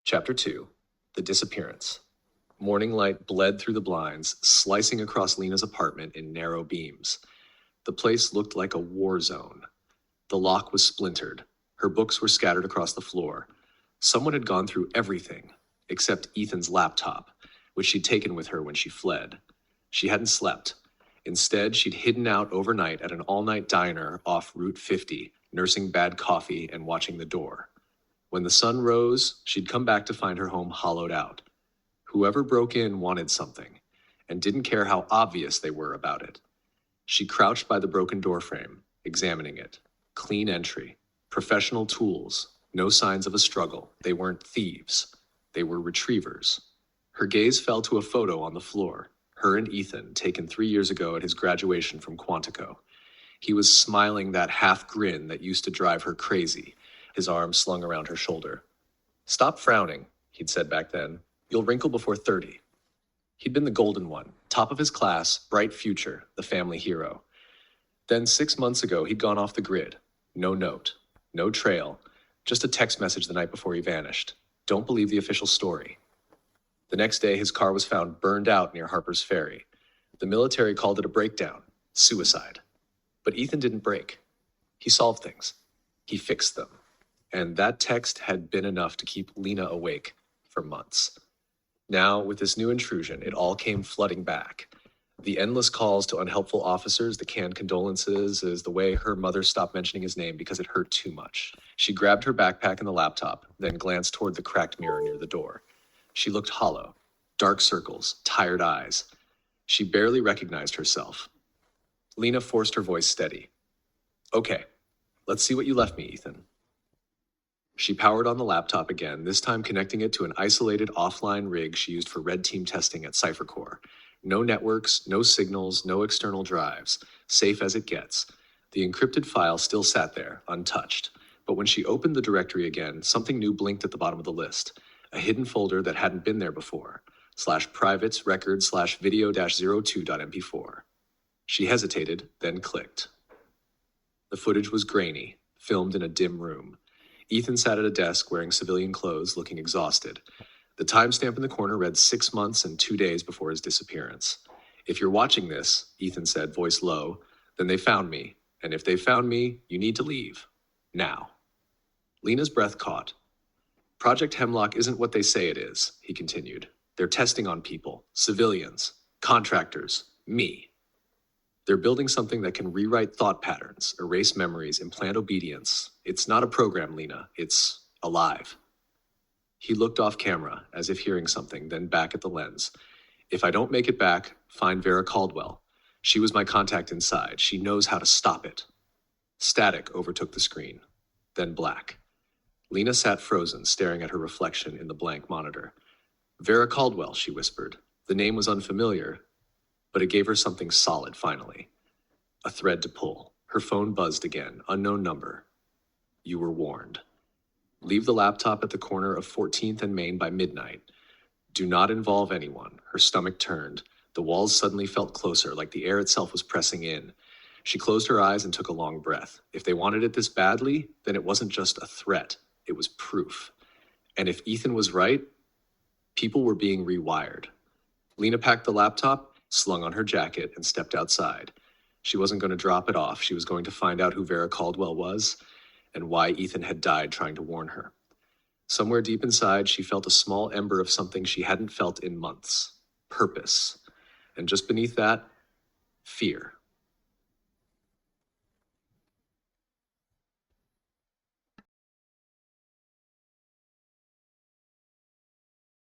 Chapter 2. The Disappearance. Morning light bled through the blinds, slicing across Lena's apartment in narrow beams. The place looked like a war zone. The lock was splintered. Her books were scattered across the floor. Someone had gone through everything, except Ethan's laptop, which she'd taken with her when she fled. She hadn't slept. Instead, she'd hidden out overnight at an all-night diner off Route 50, nursing bad coffee and watching the door. When the sun rose, she'd come back to find her home hollowed out. Whoever broke in wanted something, and didn't care how obvious they were about it. She crouched by the broken doorframe, examining it. Clean entry. Professional tools. No signs of a struggle. They weren't thieves. They were retrievers. Her gaze fell to a photo on the floor. Her and Ethan, taken 3 years ago at his graduation from Quantico. He was smiling that half grin that used to drive her crazy, his arm slung around her shoulder. "Stop frowning," he'd said back then. "You'll wrinkle before 30. He'd been the golden one, top of his class, bright future, the family hero. Then 6 months ago, he'd gone off the grid. No note, no trail, just a text message the night before he vanished. Don't believe the official story. The next day, his car was found burned out near Harper's Ferry. The military called it a breakdown, suicide. But Ethan didn't break. He solved things. He fixed them. And that text had been enough to keep Lena awake for months. Now, with this new intrusion, it all came flooding back. The endless calls to unhelpful officers, the canned condolences, is the way her mother stopped mentioning his name because it hurt too much. She grabbed her backpack and the laptop, then glanced toward the cracked mirror near the door. She looked hollow, dark circles, tired eyes. She barely recognized herself. Lena forced her voice steady. "Okay, let's see what you left me, Ethan." She powered on the laptop again, this time connecting it to an isolated offline rig she used for red team testing at CipherCore. No networks, no signals, no external drives. Safe as it gets. The encrypted file still sat there, untouched. But when she opened the directory again, something new blinked at the bottom of the list. A hidden folder that hadn't been there before. /privates record /video-02.mp4. She hesitated, then clicked. The footage was grainy, filmed in a dim room. Ethan sat at a desk wearing civilian clothes, looking exhausted. The timestamp in the corner read 6 months and 2 days before his disappearance. "If you're watching this," Ethan said, voice low, "then they found me. And if they found me, you need to leave. Now." Lena's breath caught. "Project Hemlock isn't what they say it is," he continued. "They're testing on people, civilians, contractors, me. They're building something that can rewrite thought patterns, erase memories, implant obedience. It's not a program, Lena. It's alive." He looked off camera, as if hearing something, then back at the lens. "If I don't make it back, find Vera Caldwell. She was my contact inside. She knows how to stop it." Static overtook the screen, then black. Lena sat frozen, staring at her reflection in the blank monitor. "Vera Caldwell," she whispered. The name was unfamiliar, but it gave her something solid finally. A thread to pull. Her phone buzzed again. Unknown number. "You were warned. Leave the laptop at the corner of 14th and Main by midnight. Do not involve anyone." Her stomach turned. The walls suddenly felt closer, like the air itself was pressing in. She closed her eyes and took a long breath. If they wanted it this badly, then it wasn't just a threat. It was proof. And if Ethan was right, people were being rewired. Lena packed the laptop, slung on her jacket, and stepped outside. She wasn't going to drop it off. She was going to find out who Vera Caldwell was and why Ethan had died trying to warn her. Somewhere deep inside, she felt a small ember of something she hadn't felt in months. Purpose. And just beneath that, fear.